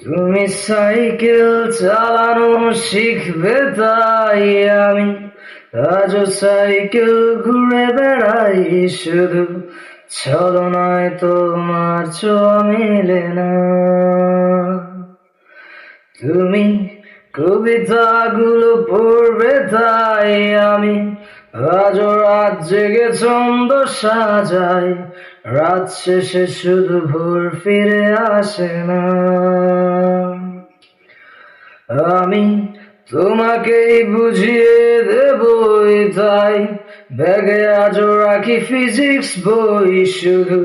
তুমি সাইকেল চালানো শিখবে তাই আমি আজও সাইকেল ঘুরে বেড়াই, শুধু ছলনায় তোমার ছোঁয়া মেলে না। তুমি কবিতাগুলো পড়বে তাই আমি আজও রাত জেগে ছন্দ সাজাই, রাত শেষে শুধু ভোর ফিরে আসে না। আমি তোমাকেই বুঝিয়ে দেবই তাই ব্যাগে আজও রাখি ফিজিক্স বই, শুধু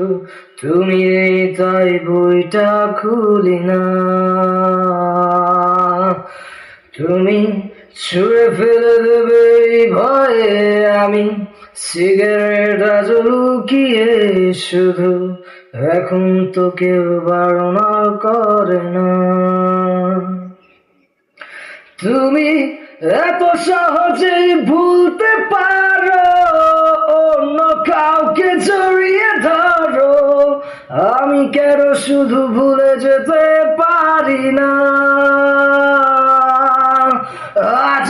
তুমি নেই তাই বইটা খুলি না। তুমি ছুঁড়ে ফেলে দেবে এই ভয়ে আমি সিগারেট আজও লুকিয়ে, শুধু এখন তো কেউ বারণ করে না। তুমি এত সহজেই ভুলতে পারো, অন্য কাউকে জড়িয়ে ধরো, আমি কেন শুধু ভুলে যেতে পারি না। আজ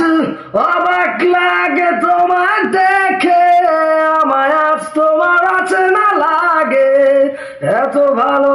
অবাক লাগে তোমার দেখে, আমায় আজ তোমার আছে না লাগে, এত ভালো